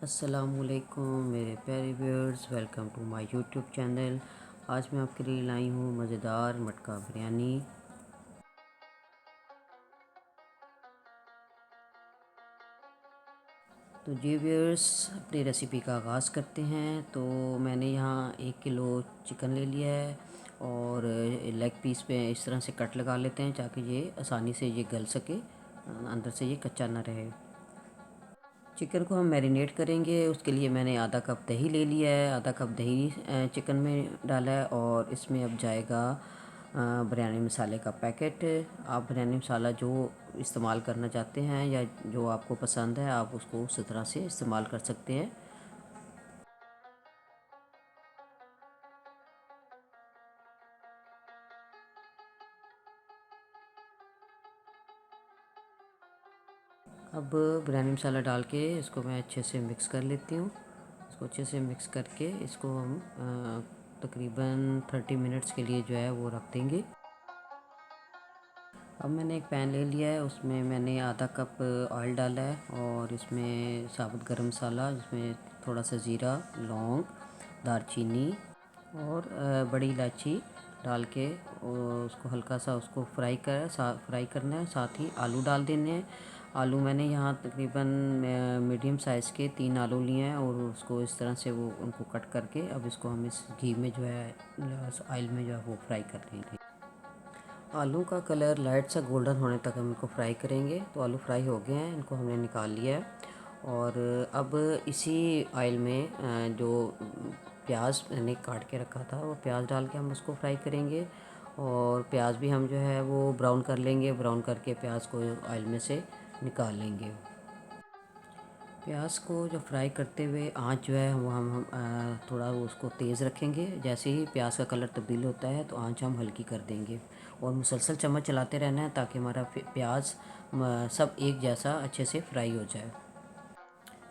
अस्सलाम वालेकुम मेरे प्यारे viewers, welcome to my YouTube channel. आज मैं आपके लिए लाई हूँ मज़ेदार मटका बिरयानी। तो जी व्यूअर्स, अपनी रेसिपी का आगाज़ करते हैं। तो मैंने यहाँ 1 किलो चिकन ले लिया है और लेग पीस पे इस तरह से कट लगा लेते हैं ताकि ये आसानी से ये गल सके, अंदर से ये कच्चा ना रहे। चिकन को हम मैरिनेट करेंगे, उसके लिए मैंने आधा कप दही ले लिया है। आधा कप दही चिकन में डाला है और इसमें अब जाएगा बिरयानी मसाले का पैकेट। आप बिरयानी मसाला जो इस्तेमाल करना चाहते हैं या जो आपको पसंद है आप उसको उस तरह से इस्तेमाल कर सकते हैं। अब बिरयानी मसाला डाल के इसको मैं अच्छे से मिक्स कर लेती हूँ। इसको अच्छे से मिक्स करके इसको हम तकरीबन 30 मिनट्स के लिए जो है वो रख देंगे। अब मैंने एक पैन ले लिया है, उसमें मैंने आधा कप ऑयल डाला है और इसमें साबुत गरम मसाला, जिसमें थोड़ा सा ज़ीरा, लौंग, दालचीनी और बड़ी इलायची डाल के उसको हल्का सा उसको फ्राई करना है। साथ ही आलू डाल देने हैं। आलू मैंने यहाँ तकरीबन मीडियम साइज़ के 3 आलू लिए हैं और उसको इस तरह से वो उनको कट करके अब इसको हम इस घी में जो है ऑयल में जो है वो फ्राई कर लेंगे। आलू का कलर लाइट सा गोल्डन होने तक हम इनको फ्राई करेंगे। तो आलू फ्राई हो गए हैं, इनको हमने निकाल लिया है। और अब इसी ऑयल में जो प्याज मैंने काट के रखा था वो प्याज डाल के हम उसको फ्राई करेंगे। और प्याज भी हम जो है वो ब्राउन कर लेंगे। ब्राउन करके प्याज को ऑयल में से निकाल लेंगे। प्याज को जब फ्राई करते हुए आँच जो है वो हम थोड़ा उसको तेज़ रखेंगे। जैसे ही प्याज का कलर तब्दील होता है तो आँच हम हल्की कर देंगे और मुसलसल चम्मच चलाते रहना है ताकि हमारा प्याज सब एक जैसा अच्छे से फ्राई हो जाए।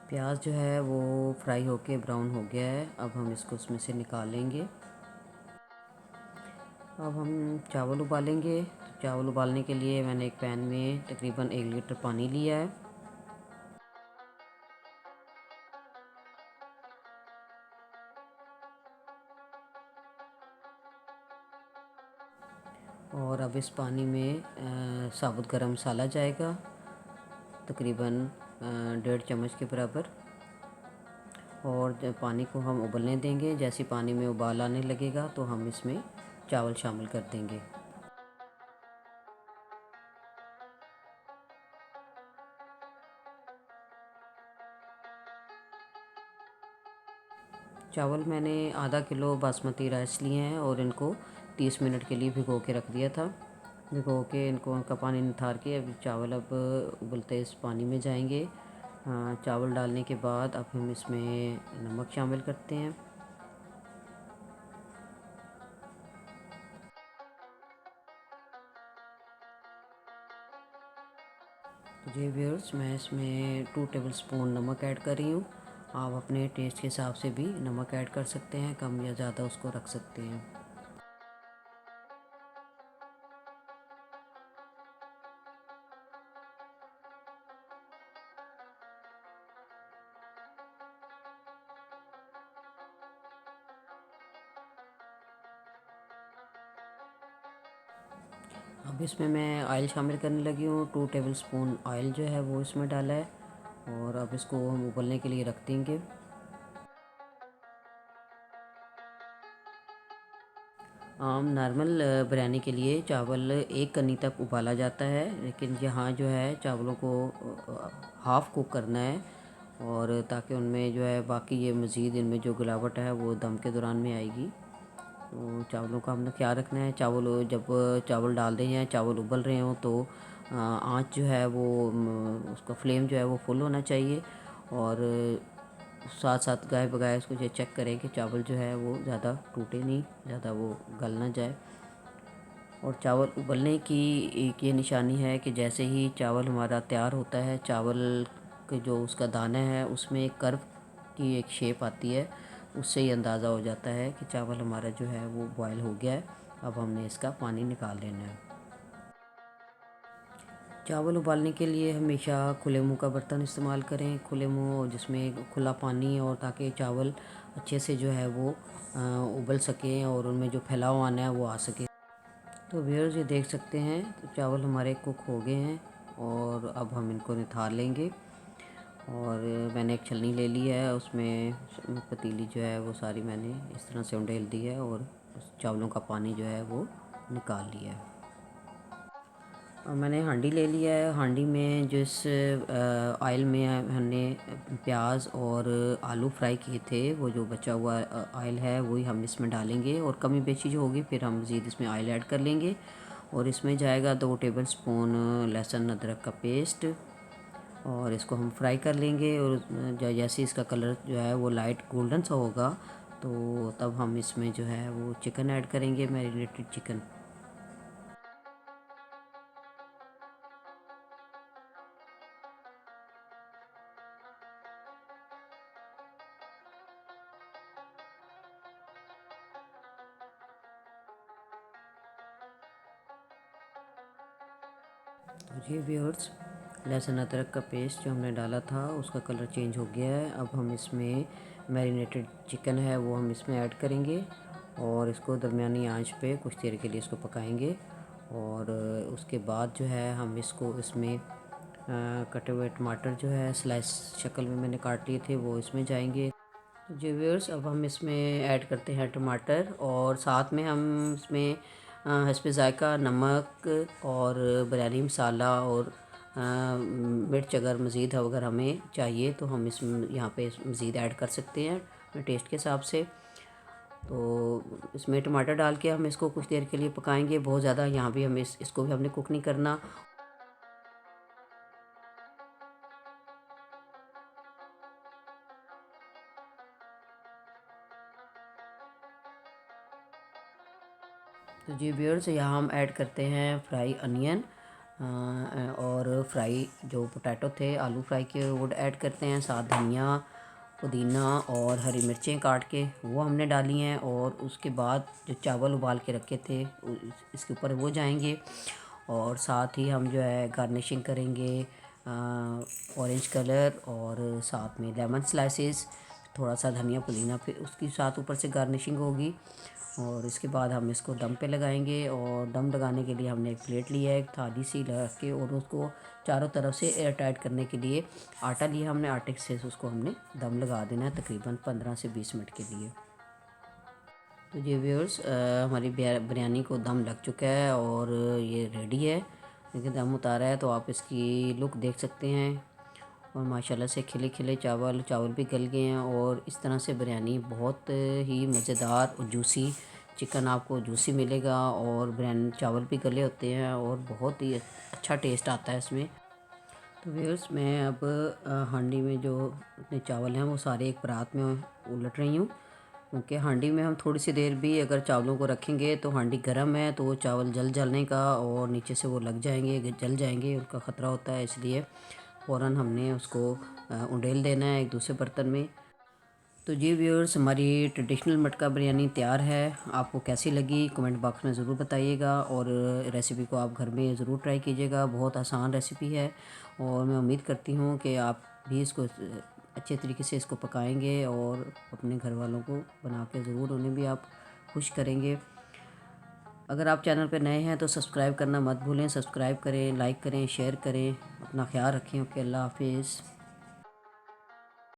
प्याज जो है वो फ्राई होके ब्राउन हो गया है। अब हम इसको उसमें से निकाल लेंगे। अब हम चावल उबालेंगे। चावल उबालने के लिए मैंने एक पैन में तकरीबन 1 लीटर पानी लिया है। और अब इस पानी में साबुत गरम मसाला जाएगा, तकरीबन 1.5 चम्मच के बराबर। और जब पानी को हम उबलने देंगे, जैसे पानी में उबाल आने लगेगा तो हम इसमें चावल शामिल कर देंगे। चावल मैंने आधा किलो बासमती राइस लिए हैं और इनको 30 मिनट के लिए भिगो के रख दिया था। भिगो के इनको उनका पानी निथार के अब चावल अब उबलते इस पानी में जाएंगे। चावल डालने के बाद अब हम इसमें नमक शामिल करते हैं। तो जी व्यूअर्स, मैं इसमें 2 टेबल स्पून नमक ऐड कर रही हूँ। आप अपने टेस्ट के हिसाब से भी नमक ऐड कर सकते हैं, कम या ज़्यादा उसको रख सकते हैं। अब इसमें मैं ऑयल शामिल करने लगी हूँ। 2 टेबल स्पून ऑयल जो है वो इसमें डाला है और अब इसको हम उबलने के लिए रख देंगे। आम नॉर्मल बिरयानी के लिए चावल 1 कनी तक उबाला जाता है, लेकिन यहाँ जो है चावलों को हाफ़ कुक करना है और ताकि उनमें जो है बाकी ये मज़ीद इनमें जो गिलावट है वो दम के दौरान में आएगी। तो चावलों का हमने ख्याल रखना है। जब चावल डाल दें या चावल उबल रहे हों तो आँच जो है वो उसका फ्लेम जो है वो फुल होना चाहिए। और साथ साथ गाय बगाए उसको ये चेक करें कि चावल जो है वो ज़्यादा टूटे नहीं, ज़्यादा वो गल ना जाए। और चावल उबलने की एक ये निशानी है कि जैसे ही चावल हमारा तैयार होता है, चावल के जो उसका दाना है उसमें एक कर्व की एक शेप आती है। उससे ही अंदाज़ा हो जाता है कि चावल हमारा जो है वो बॉयल हो गया है। अब हमने इसका पानी निकाल लेना है। चावल उबालने के लिए हमेशा खुले मुंह का बर्तन इस्तेमाल करें, खुले मुंह जिसमें खुला पानी, और ताकि चावल अच्छे से जो है वो उबल सकें और उनमें जो फैलाव आना है वो आ सके। तो व्यूअर्स, ये देख सकते हैं तो चावल हमारे कुक हो गए हैं और अब हम इनको निथार लेंगे। और मैंने एक छलनी ले ली है, उसमें पतीली जो है वो सारी मैंने इस तरह से उंडेल दी है और उस चावलों का पानी जो है वो निकाल लिया है। और मैंने हांडी ले लिया है। हांडी में जिस ऑयल में हमने प्याज और आलू फ्राई किए थे, वो जो बचा हुआ ऑयल है वही हम इसमें डालेंगे, और कमी बेशी जो होगी फिर हम मज़ीद इसमें ऑयल ऐड कर लेंगे। और इसमें जाएगा 2 टेबलस्पून लहसुन अदरक का पेस्ट, और इसको हम फ्राई कर लेंगे। और जैसे इसका कलर जो है वो लाइट गोल्डन सा होगा तो तब हम इसमें जो है वो चिकन ऐड करेंगे, मैरिनेटेड चिकन। तो जी व्यूअर्स, लहसुन अदरक का पेस्ट जो हमने डाला था उसका कलर चेंज हो गया है। अब हम इसमें मैरिनेटेड चिकन है वो हम इसमें ऐड करेंगे और इसको दरमियानी आंच पे कुछ देर के लिए इसको पकाएंगे। और उसके बाद जो है हम इसको इसमें कटे हुए टमाटर जो है स्लाइस शक्ल में मैंने काट लिए थे वो इसमें जाएंगे। तो जी व्यूअर्स, अब हम इसमें ऐड करते हैं टमाटर, और साथ में हम इसमें हस्ब ज़ायक़ा नमक और बिरयानी मसाला और मिर्च अगर मज़ीद अगर हमें चाहिए तो हम इसमें यहाँ पे मज़ीद ऐड कर सकते हैं अपने टेस्ट के हिसाब से। तो इसमें टमाटर डाल के हम इसको कुछ देर के लिए पकाएंगे, बहुत ज़्यादा यहाँ भी हमें इसको भी हमने कुक नहीं करना। तो जी व्यूअर्स, यहाँ हम ऐड करते हैं फ्राई अनियन और फ्राई जो पोटैटो थे आलू फ्राई के वो ऐड करते हैं, साथ धनिया पुदीना और हरी मिर्चें काट के वो हमने डाली हैं। और उसके बाद जो चावल उबाल के रखे थे इसके ऊपर वो जाएंगे, और साथ ही हम जो है गार्निशिंग करेंगे ऑरेंज कलर और साथ में लेमन स्लाइसेस, थोड़ा सा धनिया पुदीना, फिर उसकी साथ ऊपर से गार्निशिंग होगी। और इसके बाद हम इसको दम पे लगाएंगे, और दम लगाने के लिए हमने एक प्लेट लिया है, एक थाली सी रख के, और उसको चारों तरफ से एयर टाइट करने के लिए आटा लिया हमने, आटे से उसको हमने दम लगा देना है तकरीबन 15 से 20 मिनट के लिए। तो ये व्यूअर्स, हमारी बिरयानी को दम लग चुका है और ये रेडी है। देखिए दम उतारा है तो आप इसकी लुक देख सकते हैं, और माशाल्लाह से खिले खिले चावल भी गल गए हैं। और इस तरह से बिरयानी बहुत ही मज़ेदार और जूसी, चिकन आपको जूसी मिलेगा, और बिरयानी चावल भी गले होते हैं और बहुत ही अच्छा टेस्ट आता है इसमें। तो व्यूअर्स, मैं अब हांडी में जो अपने चावल हैं वो सारे एक परात में उलट रही हूँ, क्योंकि हांडी में हम थोड़ी सी देर भी अगर चावलों को रखेंगे तो हांडी गर्म है तो वो चावल जलने का और नीचे से वो लग जाएंगे, जल जाएंगे, उनका ख़तरा होता है। इसलिए फ़ौरन हमने उसको उंडेल देना है एक दूसरे बर्तन में। तो जी व्यूअर्स, हमारी ट्रेडिशनल मटका बिरयानी तैयार है। आपको कैसी लगी कमेंट बॉक्स में ज़रूर बताइएगा, और रेसिपी को आप घर में ज़रूर ट्राई कीजिएगा, बहुत आसान रेसिपी है। और मैं उम्मीद करती हूँ कि आप भी इसको अच्छे तरीके से इसको पकाएंगे और अपने घर वालों को बना के ज़रूर उन्हें भी आप खुश करेंगे। अगर आप चैनल पर नए हैं तो सब्सक्राइब करना मत भूलें, सब्सक्राइब करें, लाइक करें, शेयर करें। अपना ख्याल रखें। ओके, अल्लाह हाफिज़।